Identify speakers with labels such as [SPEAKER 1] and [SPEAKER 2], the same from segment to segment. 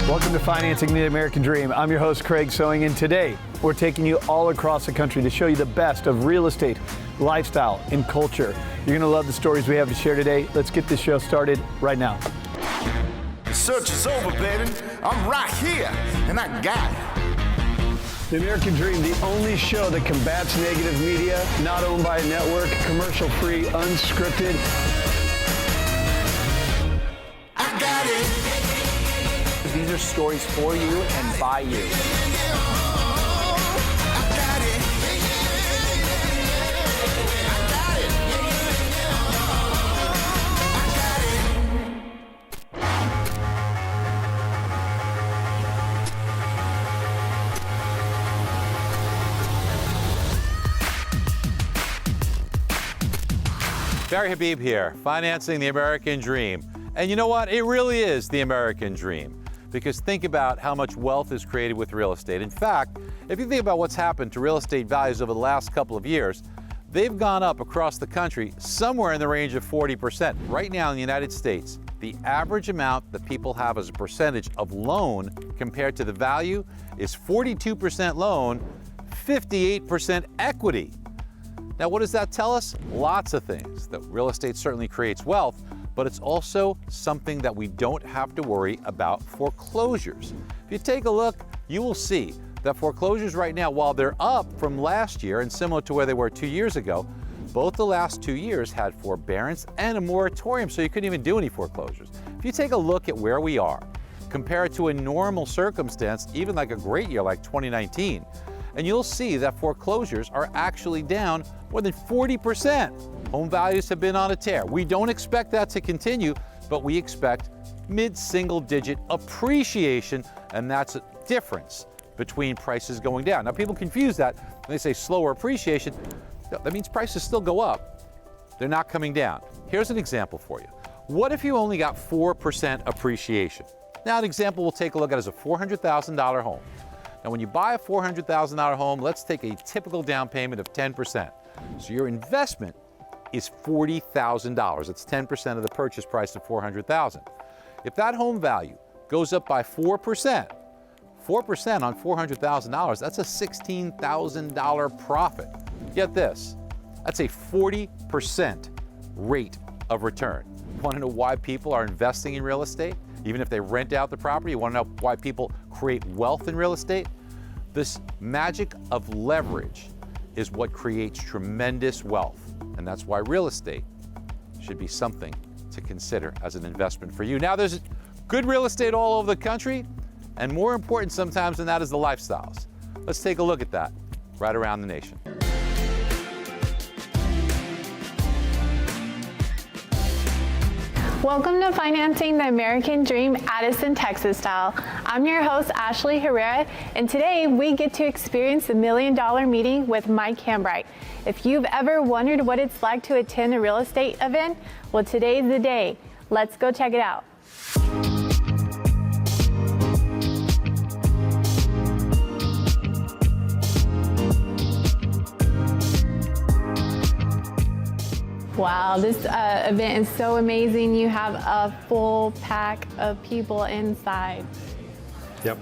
[SPEAKER 1] Welcome to Financing the American Dream. I'm your host, Craig Sewing, and today we're taking you all across the country to show you the best of real estate, lifestyle, and culture. You're going to love the stories we have to share today. Let's get this show started right now.
[SPEAKER 2] The search is over, baby. I'm right here, and I got it.
[SPEAKER 1] The American Dream, the only show that combats negative media, not owned by a network, commercial-free, unscripted.
[SPEAKER 2] I got it.
[SPEAKER 3] These are stories for you and by you.
[SPEAKER 4] Barry Habib here, Financing the American Dream. And you know what? It really is the American dream. Because think about how much wealth is created with real estate. In fact, if you think about what's happened to real estate values over the last couple of years, they've gone up across the country somewhere in the range of 40%. Right now in the United States, the average amount that people have as a percentage of loan compared to the value is 42% loan, 58% equity. Now, what does that tell us? Lots of things. That real estate certainly creates wealth, but it's also something that we don't have to worry about foreclosures. If you take a look, you will see that foreclosures right now, while they're up from last year and similar to where they were 2 years ago, both the last 2 years had forbearance and a moratorium, so you couldn't even do any foreclosures. If you take a look at where we are, compare it to a normal circumstance, even like a great year like 2019, and you'll see that foreclosures are actually down more than 40%. Home values have been on a tear. We don't expect that to continue, but we expect mid-single digit appreciation, and that's a difference between prices going down. Now, people confuse that when they say slower appreciation. That means prices still go up. They're not coming down. Here's an example for you. What if you only got 4% appreciation? Now, an example we'll take a look at is a $400,000 home. Now, when you buy a $400,000 home, let's take a typical down payment of 10%. So your investment is $40,000. It's 10% of the purchase price of $400,000. If that home value goes up by 4% on $400,000, that's a $16,000 profit. Get this, that's a 40% rate of return. You want to know why people are investing in real estate? Even if they rent out the property, you want to know why people create wealth in real estate? This magic of leverage is what creates tremendous wealth. And that's why real estate should be something to consider as an investment for you. Now, there's good real estate all over the country, and more important sometimes than that is the lifestyles. Let's take a look at that right around the nation.
[SPEAKER 5] Welcome to Financing the American Dream Addison, Texas style. I'm your host, Ashley Herrera, and today we get to experience the $1 Million Meeting with Mike Hambright. If you've ever wondered what it's like to attend a real estate event, well, today's the day. Let's go check it out. Wow, this event is so amazing. You have a full pack of people inside.
[SPEAKER 6] Yep.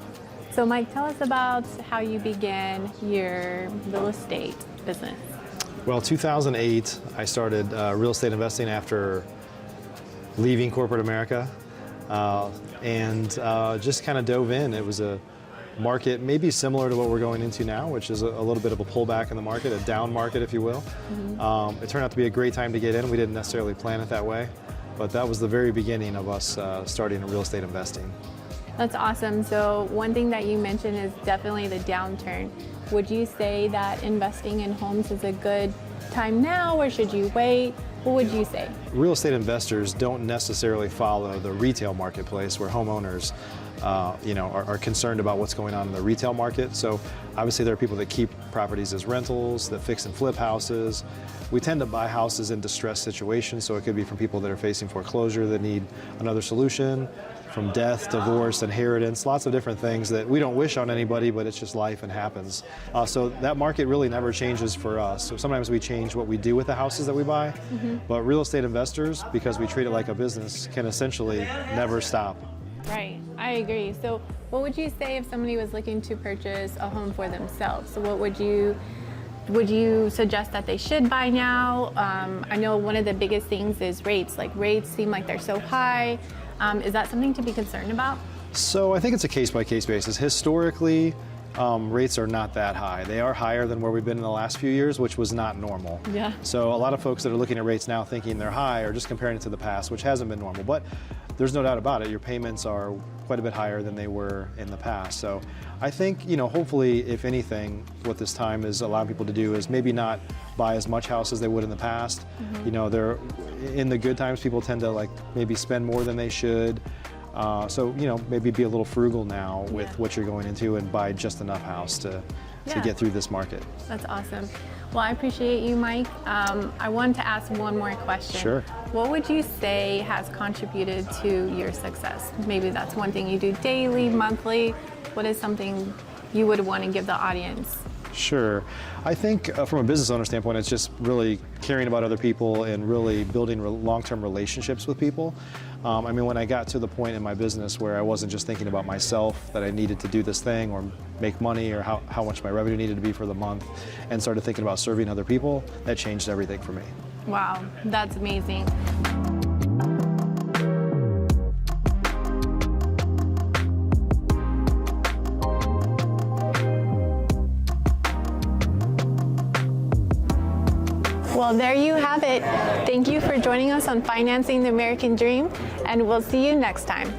[SPEAKER 5] So Mike, tell us about how you began your real estate business.
[SPEAKER 6] Well, 2008, I started real estate investing after leaving corporate America and just kind of dove in. It was a market maybe similar to what we're going into now, which is a little bit of a pullback in the market, a down market, if you will. Mm-hmm. It turned out to be a great time to get in. We didn't necessarily plan it that way, but that was the very beginning of us starting in real estate investing.
[SPEAKER 5] That's awesome. So one thing that you mentioned is definitely the downturn. Would you say that investing in homes is a good time now, or should you wait? What would you say?
[SPEAKER 6] Real estate investors don't necessarily follow the retail marketplace where homeowners are concerned about what's going on in the retail market. So obviously there are people that keep properties as rentals, that fix and flip houses. We tend to buy houses in distressed situations, so it could be from people that are facing foreclosure that need another solution, from death, divorce, inheritance, lots of different things that we don't wish on anybody, but it's just life and happens. So that market really never changes for us. So sometimes we change what we do with the houses that we buy, but real estate investors, because we treat it like a business, can essentially never stop.
[SPEAKER 5] Right, I agree. So what would you say if somebody was looking to purchase a home for themselves? So what would you suggest that they should buy now? I know one of the biggest things is rates. Like rates seem like they're so high. Is that something to be concerned about?
[SPEAKER 6] So I think it's a case-by-case basis. Historically, rates are not that high. They are higher than where we've been in the last few years, which was not normal.
[SPEAKER 5] Yeah.
[SPEAKER 6] So a lot of folks that are looking at rates now thinking they're high are just comparing it to the past, which hasn't been normal. But there's no doubt about it, your payments are quite a bit higher than they were in the past. So I think, hopefully, if anything, what this time is allowing people to do is maybe not buy as much house as they would in the past. They're in the good times, people tend to maybe spend more than they should. So maybe be a little frugal now with what you're going into and buy just enough house to get through this market.
[SPEAKER 5] That's awesome. Well, I appreciate you, Mike. I wanted to ask one more question.
[SPEAKER 6] Sure.
[SPEAKER 5] What would you say has contributed to your success? Maybe that's one thing you do daily, monthly. What is something you would want to give the audience?
[SPEAKER 6] Sure. I think from a business owner standpoint, it's just really caring about other people and really building long-term relationships with people. When I got to the point in my business where I wasn't just thinking about myself, that I needed to do this thing or make money or how much my revenue needed to be for the month, and started thinking about serving other people, that changed everything for me.
[SPEAKER 5] Wow, that's amazing. Well, there you have it. Thank you for joining us on Financing the American Dream, and we'll see you next time.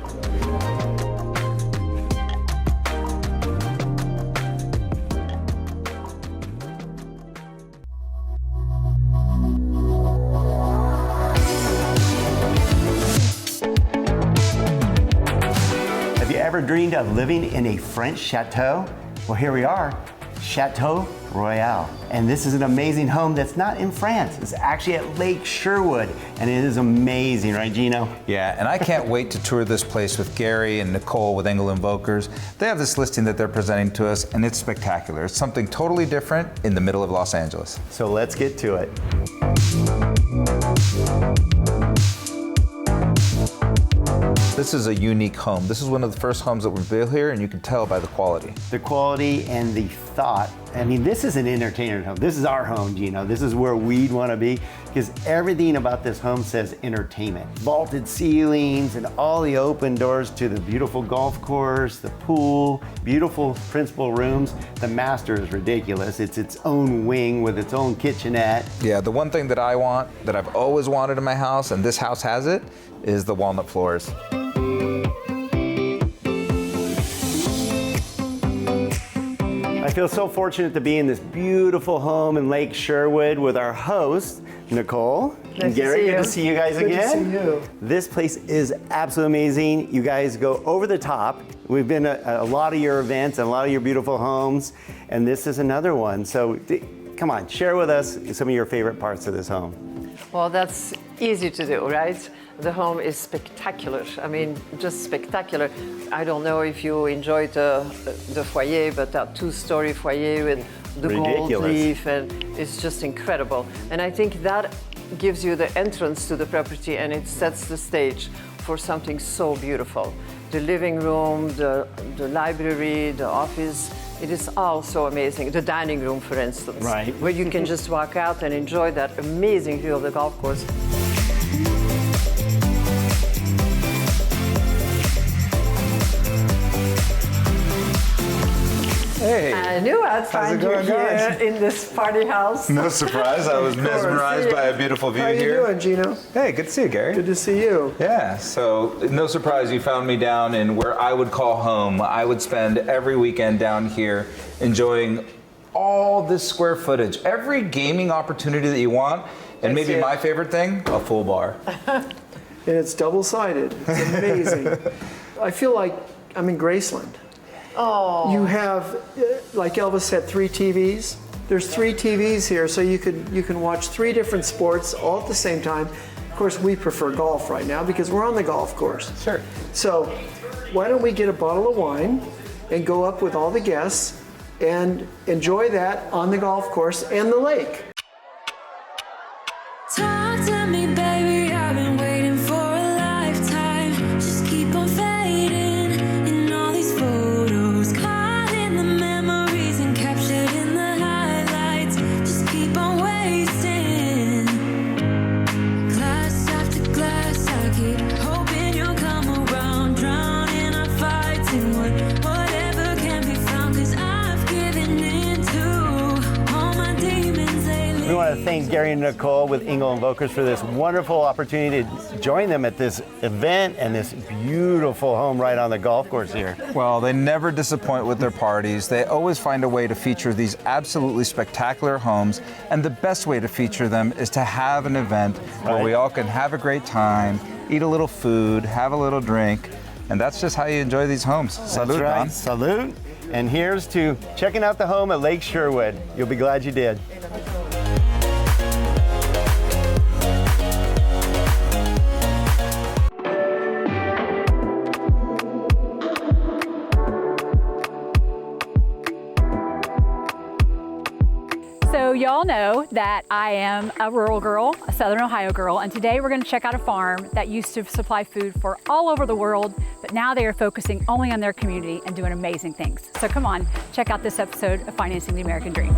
[SPEAKER 7] Have you ever dreamed of living in a French chateau? Well, here we are, Chateau Royal. And this is an amazing home that's not in France. It's actually at Lake Sherwood, and it is amazing, right, Gino?
[SPEAKER 8] Yeah, and I can't wait to tour this place with Gary and Nicole with Engel Invokers. They have this listing that they're presenting to us, and it's spectacular. It's something totally different in the middle of Los Angeles.
[SPEAKER 7] So let's get to it.
[SPEAKER 8] This is a unique home. This is one of the first homes that were built here, and you can tell by the quality.
[SPEAKER 7] The quality and the thought. This is an entertainer home. This is our home, Gino. This is where we'd want to be, because everything about this home says entertainment. Vaulted ceilings and all the open doors to the beautiful golf course, the pool, beautiful principal rooms. The master is ridiculous. It's its own wing with its own kitchenette.
[SPEAKER 8] Yeah, the one thing that I want, that I've always wanted in my house, and this house has it, is the walnut floors.
[SPEAKER 7] I feel so fortunate to be in this beautiful home in Lake Sherwood with our host, Nicole and Gary. Good to see you guys again.
[SPEAKER 9] Good to see you.
[SPEAKER 7] This place is absolutely amazing. You guys go over the top. We've been at a lot of your events and a lot of your beautiful homes, and this is another one. So come on, share with us some of your favorite parts of this home.
[SPEAKER 9] Well, that's easy to do, right? The home is spectacular. Just spectacular. I don't know if you enjoyed the foyer, but that two-story foyer with the gold leaf, and it's just incredible. And I think that gives you the entrance to the property, and it sets the stage for something so beautiful. The living room, the library, the office, it is all so amazing. The dining room, for instance,
[SPEAKER 7] right,
[SPEAKER 9] where you can just walk out and enjoy that amazing view of the golf course.
[SPEAKER 8] Hey.
[SPEAKER 9] I knew I'd find you here in this party house.
[SPEAKER 8] No surprise, I was mesmerized by a beautiful view here.
[SPEAKER 10] How you doing, Gino?
[SPEAKER 8] Hey, good to see you, Gary.
[SPEAKER 10] Good to see you.
[SPEAKER 8] Yeah, so no surprise you found me down in where I would call home. I would spend every weekend down here enjoying all this square footage, every gaming opportunity that you want, and maybe my favorite thing, a full bar.
[SPEAKER 10] And it's double-sided. It's amazing. I feel like I'm in Graceland.
[SPEAKER 9] Oh.
[SPEAKER 10] You have, like Elvis said, 3 TVs. There's 3 TVs here, so you can watch 3 different sports all at the same time. Of course, we prefer golf right now because we're on the golf course.
[SPEAKER 8] Sure.
[SPEAKER 10] So why don't we get a bottle of wine and go up with all the guests and enjoy that on the golf course and the lake.
[SPEAKER 11] Talk to me, baby, I've been waiting for a lifetime. Just keep on fading. fading in all these photos, caught in the memories and captured in the highlights. Just keep on wasting. Glass after glass, I keep hoping you'll come around, drown in our fights and whatever can be found, 'cause I've given in to all my demons lately.
[SPEAKER 7] We want to thank Gary and Nicole with Engel Invokers for this wonderful opportunity to join them at this event and this beautiful home right on the golf course here.
[SPEAKER 8] Well, they never disappoint with their parties. They always find a way to feature these absolutely spectacular homes, and the best way to feature them is to have an event where we all can have a great time, eat a little food, have a little drink, and that's just how you enjoy these homes. Salute,
[SPEAKER 7] That's right.
[SPEAKER 8] Don.
[SPEAKER 7] Salute. And here's to checking out the home at Lake Sherwood. You'll be glad you did.
[SPEAKER 12] So y'all know that I am a rural girl, a Southern Ohio girl, and today we're going to check out a farm that used to supply food for all over the world, but now they are focusing only on their community and doing amazing things. So come on, check out this episode of Financing the American Dream.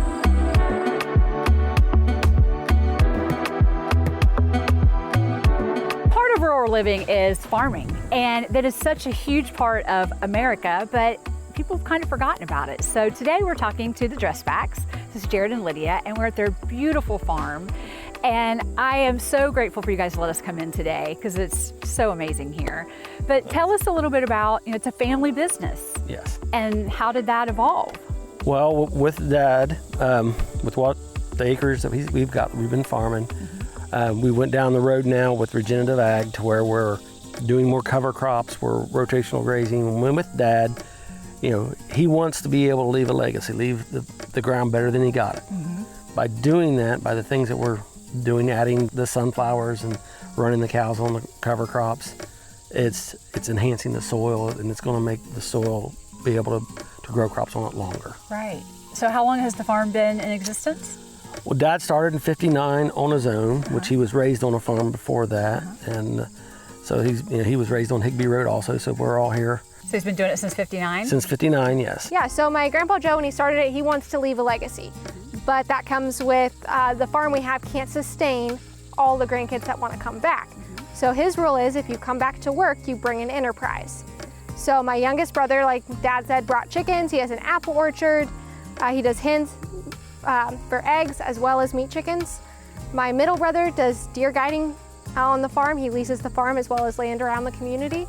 [SPEAKER 12] Part of rural living is farming, and that is such a huge part of America, but people have kind of forgotten about it. So today we're talking to the Dressbacks. This is Jared and Lydia, and we're at their beautiful farm. And I am so grateful for you guys to let us come in today because it's so amazing here. But tell us a little bit about, it's a family business.
[SPEAKER 13] Yes.
[SPEAKER 12] And how did that evolve?
[SPEAKER 13] Well, with Dad, with what the acres that we've been farming, we went down the road now with regenerative ag to where we're doing more cover crops, we're rotational grazing. When with Dad, he wants to be able to leave a legacy, leave the ground better than he got it. By doing that, by the things that we're doing, adding the sunflowers and running the cows on the cover crops, it's enhancing the soil, and it's going to make the soil be able to grow crops on it longer.
[SPEAKER 12] Right. So how long has the farm been in existence?
[SPEAKER 13] Well, Dad started in '59 on his own, which he was raised on a farm before that, and so he was raised on Higbee Road also. So we're all here.
[SPEAKER 12] So he's been doing it since '59?
[SPEAKER 13] Since '59, yes.
[SPEAKER 14] Yeah, so my Grandpa Joe, when he started it, he wants to leave a legacy. But that comes with the farm we have can't sustain all the grandkids that want to come back. So his rule is if you come back to work, you bring an enterprise. So my youngest brother, like Dad said, brought chickens. He has an apple orchard. He does hens for eggs as well as meat chickens. My middle brother does deer guiding on the farm. He leases the farm as well as land around the community,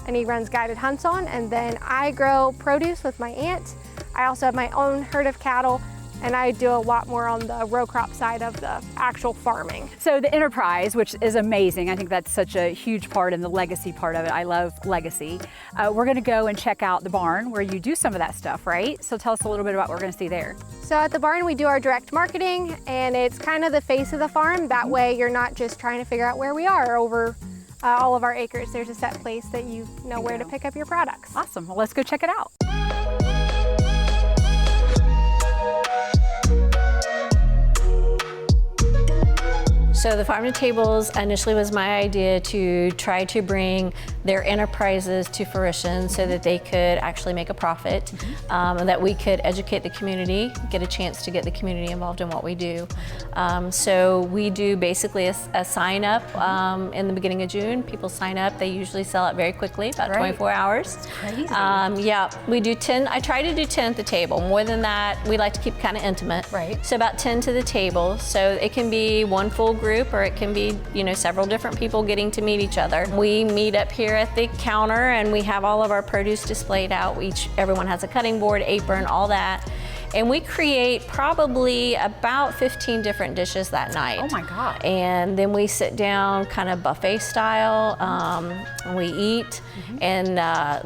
[SPEAKER 14] and he runs guided hunts on. And then I grow produce with my aunt. I also have my own herd of cattle, and I do a lot more on the row crop side of the actual farming.
[SPEAKER 12] So the enterprise, which is amazing, I think that's such a huge part in the legacy part of it. I love legacy. We're gonna go and check out the barn where you do some of that stuff, right? So tell us a little bit about what we're gonna see there.
[SPEAKER 14] So at the barn, we do our direct marketing, and it's kind of the face of the farm. That way you're not just trying to figure out where we are over all of our acres. There's a set place that you know where to pick up your products.
[SPEAKER 12] Awesome, well, let's go check it out.
[SPEAKER 15] So the Farm to Tables initially was my idea to try to bring their enterprises to fruition so that they could actually make a profit, and that we could educate the community, get a chance to get the community involved in what we do. So we do basically a sign up in the beginning of June. People sign up, they usually sell out very quickly, about 24 hours.
[SPEAKER 12] That's crazy.
[SPEAKER 15] Yeah, we do 10, I try to do 10 at the table. More than that, we like to keep kind of intimate.
[SPEAKER 12] Right.
[SPEAKER 15] So about 10 to the table. So it can be one full group, or it can be, several different people getting to meet each other. We meet up here at the counter, and we have all of our produce displayed out. Everyone has a cutting board, apron, all that. And we create probably about 15 different dishes that night.
[SPEAKER 12] Oh my God.
[SPEAKER 15] And then we sit down kind of buffet style, and we eat. And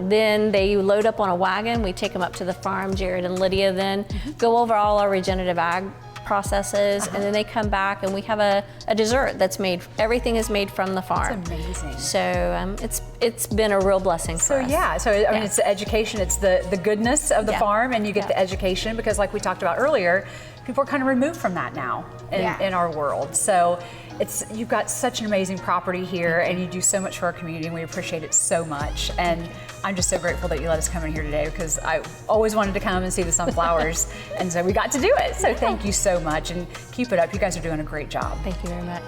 [SPEAKER 15] then they load up on a wagon. We take them up to the farm. Jared and Lydia then go over all our regenerative ag processes, and then they come back and we have a dessert that's made, everything is made from the farm.
[SPEAKER 12] That's amazing.
[SPEAKER 15] So it's been a real blessing for us.
[SPEAKER 12] I mean, it's the education, it's the goodness of the farm, and you get the education because, like we talked about earlier, people are kind of removed from that now in our world. So you've got such an amazing property here, and you do so much for our community, and we appreciate it so much. And I'm just so grateful that you let us come in here today because I always wanted to come and see the sunflowers, and so we got to do it. So thank you so much, and keep it up. You guys are doing a great job.
[SPEAKER 15] Thank you very much.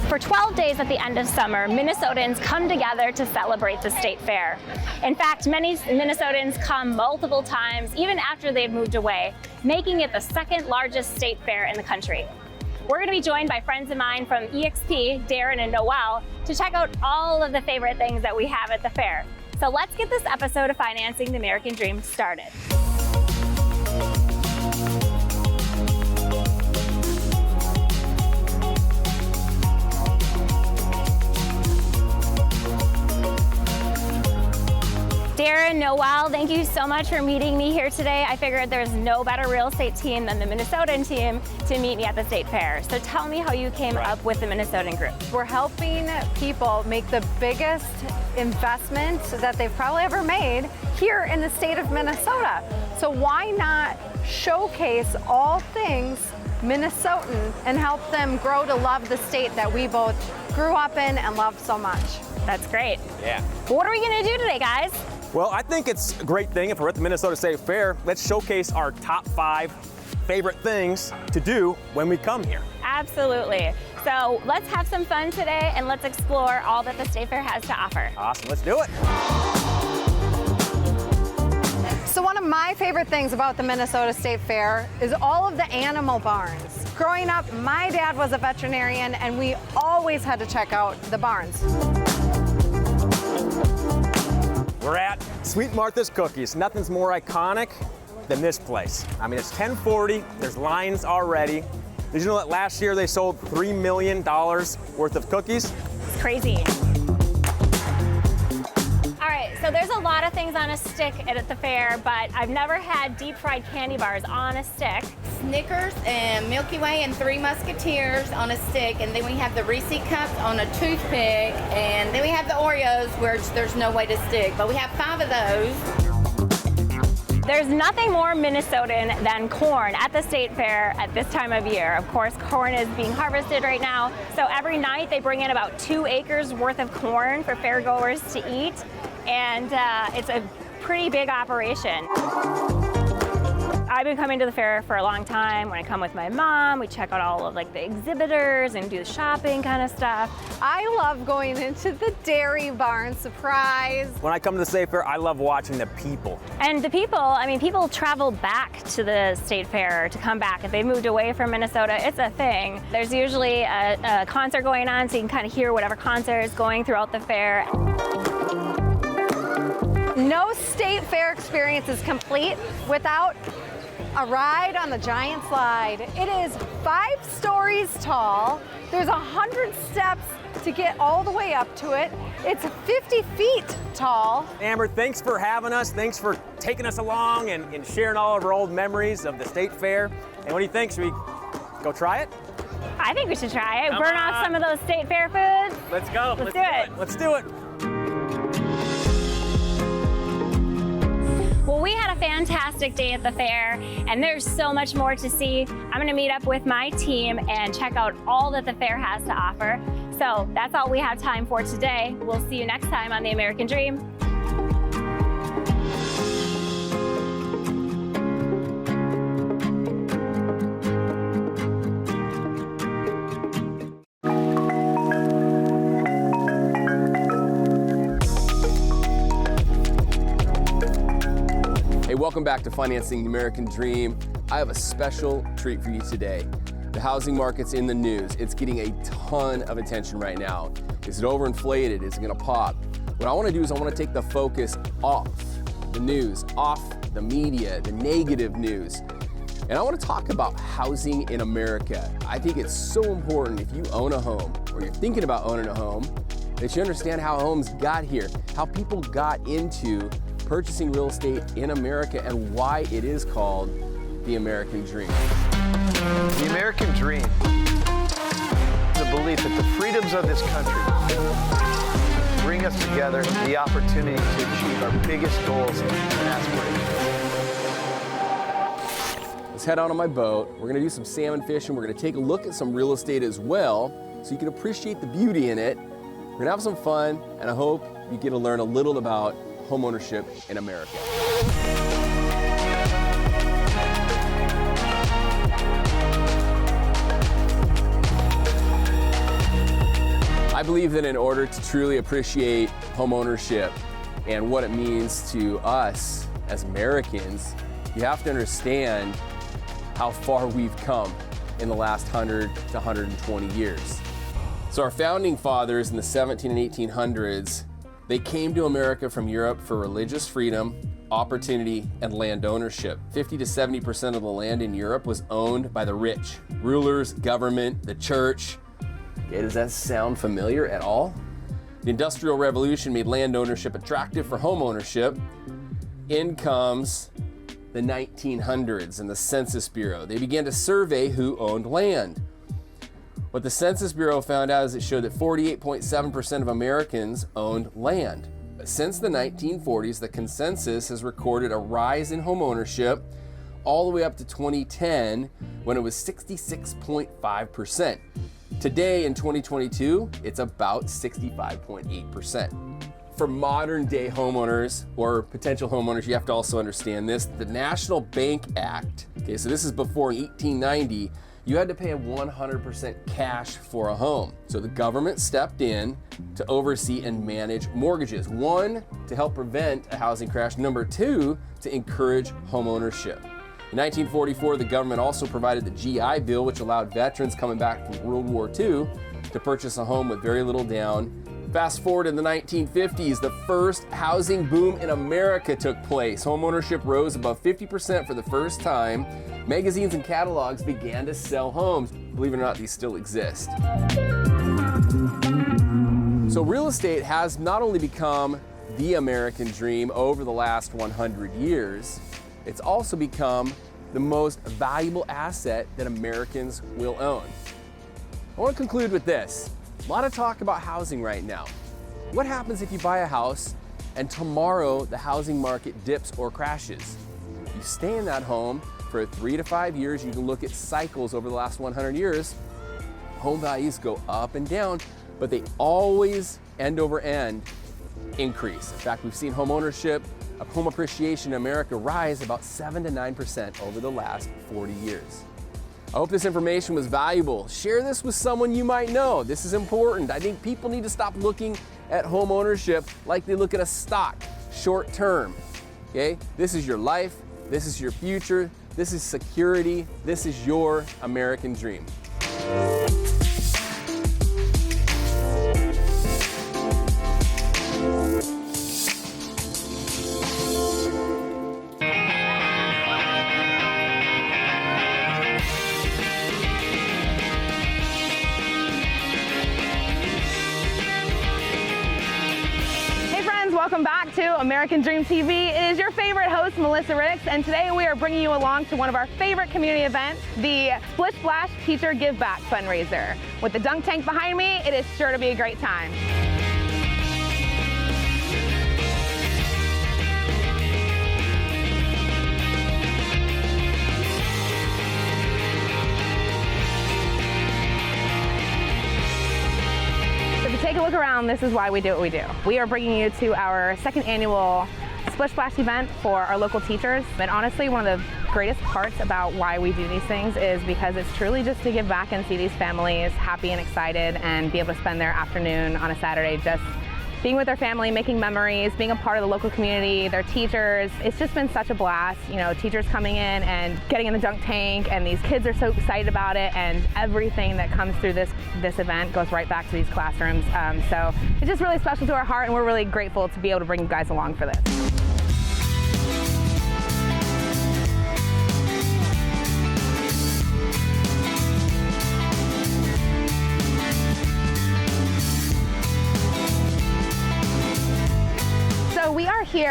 [SPEAKER 16] For 12 days at the end of summer, Minnesotans come together to celebrate the state fair. In fact, many Minnesotans come multiple times, even after they've moved away, making it the second largest state fair in the country. We're going to be joined by friends of mine from EXP, Darin and Noelle, to check out all of the favorite things that we have at the fair. So let's get this episode of Financing the American Dream started. Darin, Noelle, thank you so much for meeting me here today. I figured there's no better real estate team than the Minnesotan team to meet me at the state fair. So tell me how you came up with the Minnesotan group.
[SPEAKER 17] We're helping people make the biggest investment that they've probably ever made here in the state of Minnesota. So why not showcase all things Minnesotan and help them grow to love the state that we both grew up in and love so much?
[SPEAKER 16] That's great.
[SPEAKER 18] Yeah.
[SPEAKER 16] What are we gonna do today, guys?
[SPEAKER 18] Well, I think it's a great thing if we're at the Minnesota State Fair, let's showcase our top 5 favorite things to do when we come here.
[SPEAKER 16] Absolutely. So let's have some fun today and let's explore all that the state fair has to offer.
[SPEAKER 18] Awesome, let's do it.
[SPEAKER 17] So one of my favorite things about the Minnesota State Fair is all of the animal barns. Growing up, my dad was a veterinarian and we always had to check out the barns.
[SPEAKER 18] We're at Sweet Martha's Cookies. Nothing's more iconic than this place. I mean, it's 1040, there's lines already. Did you know that last year they sold $3 million worth of cookies?
[SPEAKER 16] It's crazy. All right, so there's a lot of things on a stick at the fair, but I've never had deep fried candy bars on a stick.
[SPEAKER 19] Snickers and Milky Way and Three Musketeers on a stick, and then we have the Reese cups on a toothpick, and then we have the Oreos where there's no way to stick, but we have 5 of those.
[SPEAKER 16] There's nothing more Minnesotan than corn at the state fair at this time of year. Of course, corn is being harvested right now, so every night they bring in about 2 acres worth of corn for fairgoers to eat, and it's a pretty big operation. I've been coming to the fair for a long time. When I come with my mom, we check out all of like the exhibitors and do the shopping kind of stuff.
[SPEAKER 17] I love going into the dairy barn, surprise.
[SPEAKER 18] When I come to the State Fair, I love watching the people.
[SPEAKER 16] And the people, I mean, people travel back to the state fair to come back. If they moved away from Minnesota, it's a thing. There's usually a concert going on, so you can kind of hear whatever concert is going throughout the fair.
[SPEAKER 17] No state fair experience is complete without a ride on the giant slide. It is 5 stories tall. There's 100 steps to get all the way up to it. It's 50 feet tall.
[SPEAKER 18] Amber, thanks for having us. Thanks for taking us along and sharing all of our old memories of the state fair. And what do you think? Should we go try it?
[SPEAKER 16] I think we should try it. Burn off some of those state fair foods.
[SPEAKER 18] Let's go.
[SPEAKER 16] Let's do it.
[SPEAKER 18] Let's do it.
[SPEAKER 16] Well, we had a fantastic day at the fair, and there's so much more to see. I'm going to meet up with my team and check out all that the fair has to offer. So that's all we have time for today. We'll see you next time on The American Dream.
[SPEAKER 20] Hey, welcome back to Financing the American Dream. I have a special treat for you today. The housing market's in the news. It's getting a ton of attention right now. Is it overinflated? Is it gonna pop? What I wanna do is I wanna take the focus off the news, off the media, the negative news. And I wanna talk about housing in America. I think it's so important if you own a home or you're thinking about owning a home, that you understand how homes got here, how people got into purchasing real estate in America, and why it is called the American Dream.
[SPEAKER 1] The American Dream, the belief that the freedoms of this country bring us together, the opportunity to achieve our biggest goals and aspirations.
[SPEAKER 20] Let's head out on my boat. We're gonna do some salmon fishing. We're gonna take a look at some real estate as well, so you can appreciate the beauty in it. We're gonna have some fun, and I hope you get to learn a little about homeownership in America. I believe that in order to truly appreciate homeownership and what it means to us as Americans, you have to understand how far we've come in the last 100 to 120 years. So our founding fathers in the 17 and 1800s, they came to America from Europe for religious freedom, opportunity, and land ownership. 50 to 70% of the land in Europe was owned by the rich, rulers, government, the church. Okay, does that sound familiar at all? The Industrial Revolution made land ownership attractive for home ownership. In comes the 1900s and the Census Bureau. They began to survey who owned land. What the Census Bureau found out is it showed that 48.7% of Americans owned land. But since the 1940s, the consensus has recorded a rise in home ownership all the way up to 2010, when it was 66.5%. Today in 2022, it's about 65.8%. For modern day homeowners or potential homeowners, you have to also understand this. The National Bank Act, okay, so this is before 1890, you had to pay a 100% cash for a home. So the government stepped in to oversee and manage mortgages. One, to help prevent a housing crash. Number two, to encourage home ownership. In 1944, the government also provided the GI Bill, which allowed veterans coming back from World War II to purchase a home with very little down. Fast forward in the 1950s, the first housing boom in America took place. Homeownership rose above 50% for the first time. Magazines and catalogs began to sell homes. Believe it or not, these still exist. So real estate has not only become the American dream over the last 100 years, it's also become the most valuable asset that Americans will own. I want to conclude with this. A lot of talk about housing right now. What happens if you buy a house and tomorrow the housing market dips or crashes? You stay in that home for 3 to 5 years. You can look at cycles over the last 100 years. Home values go up and down, but they always end over end increase. In fact, we've seen home ownership, home appreciation in America rise about 7 to 9% over the last 40 years. I hope this information was valuable. Share this with someone you might know. This is important. I think people need to stop looking at home ownership like they look at a stock, short term. Okay? This is your life. This is your future. This is security. This is your American dream.
[SPEAKER 21] Welcome back to American Dream TV. It is your favorite host, Melissa Ricks, and today we are bringing you along to one of our favorite community events, the Splish Splash Teacher Give Back fundraiser. With the dunk tank behind me, it is sure to be a great time. Take a look around. This is why we do what we do. We are bringing you to our second annual Splish Splash event for our local teachers. And honestly, one of the greatest parts about why we do these things is because it's truly just to give back and see these families happy and excited and be able to spend their afternoon on a Saturday just being with their family, making memories, being a part of the local community, their teachers. It's just been such a blast. You know, teachers coming in and getting in the dunk tank, and these kids are so excited about it, and everything that comes through this event goes right back to these classrooms. So it's just really special to our heart, and we're really grateful to be able to bring you guys along for this.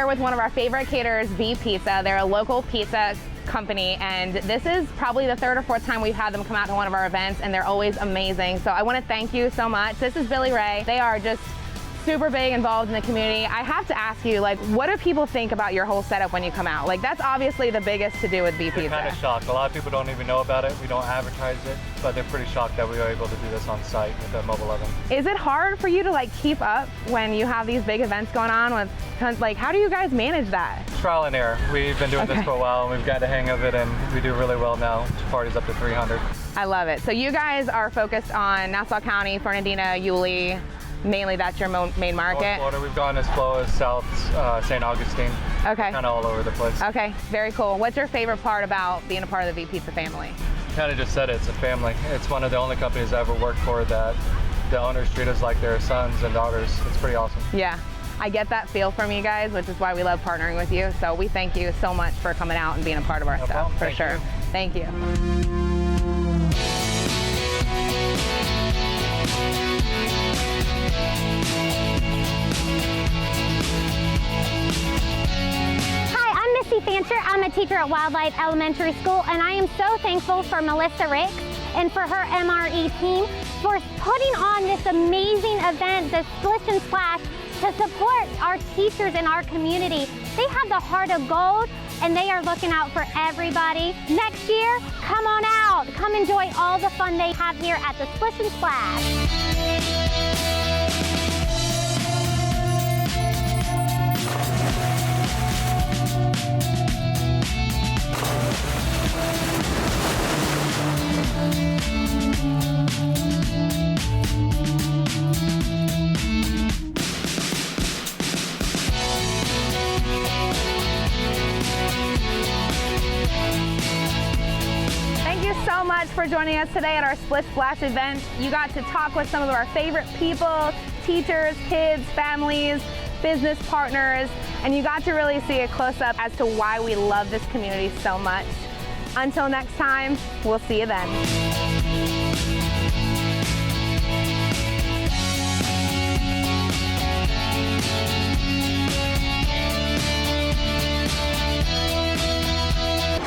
[SPEAKER 21] here with one of our favorite caterers, V Pizza. They're a local pizza company, and this is probably the third or fourth time we've had them come out to one of our events, and they're always amazing. So I want to thank you so much. This is Billy Ray. They are just super big involved in the community. I have to ask you, like, what do people think about your whole setup when you come out? Like, that's obviously the biggest to do with V Pizza.
[SPEAKER 2] They're kind of shocked. A lot of people don't even know about it. We don't advertise it, but they're pretty shocked that we are able to do this on site with a mobile oven.
[SPEAKER 21] Is it hard for you to like keep up when you have these big events going on with tons, like, how do you guys manage that?
[SPEAKER 2] Trial and error. We've been doing this for a while, and we've got the hang of it, and we do really well now. Parties up to 300.
[SPEAKER 21] I love it. So you guys are focused on Nassau County, Fernandina, Yulee. Mainly that's your main market?
[SPEAKER 2] North Florida, we've gone as low as South St. Augustine.
[SPEAKER 21] Okay.
[SPEAKER 2] Kind of all over the place.
[SPEAKER 21] Okay, very cool. What's your favorite part about being a part of the V Pizza family?
[SPEAKER 2] Kind of just said it, it's a family. It's one of the only companies I ever worked for that the owners treat us like their sons and daughters. It's pretty awesome.
[SPEAKER 21] Yeah, I get that feel from you guys, which is why we love partnering with you. So we thank you so much for coming out and being a part of our stuff, for sure. Thank you.
[SPEAKER 22] Fancher. I'm a teacher at Wildlife Elementary School, and I am so thankful for Melissa Ricks and for her MRE team for putting on this amazing event, the Splish and Splash, to support our teachers in our community. They have the heart of gold, and they are looking out for everybody. Next year, come on out. Come enjoy all the fun they have here at the Splish and Splash.
[SPEAKER 21] Thank you so much for joining us today at our Splish Splash event. You got to talk with some of our favorite people, teachers, kids, families, business partners, and you got to really see a close-up as to why we love this community so much. Until next time, we'll see you then.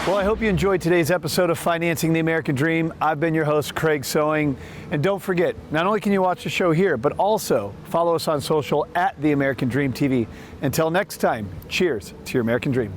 [SPEAKER 1] Well, I hope you enjoyed today's episode of Financing the American Dream. I've been your host, Craig Sewing. And don't forget, not only can you watch the show here, but also follow us on social at The American Dream TV. Until next time, cheers to your American Dream.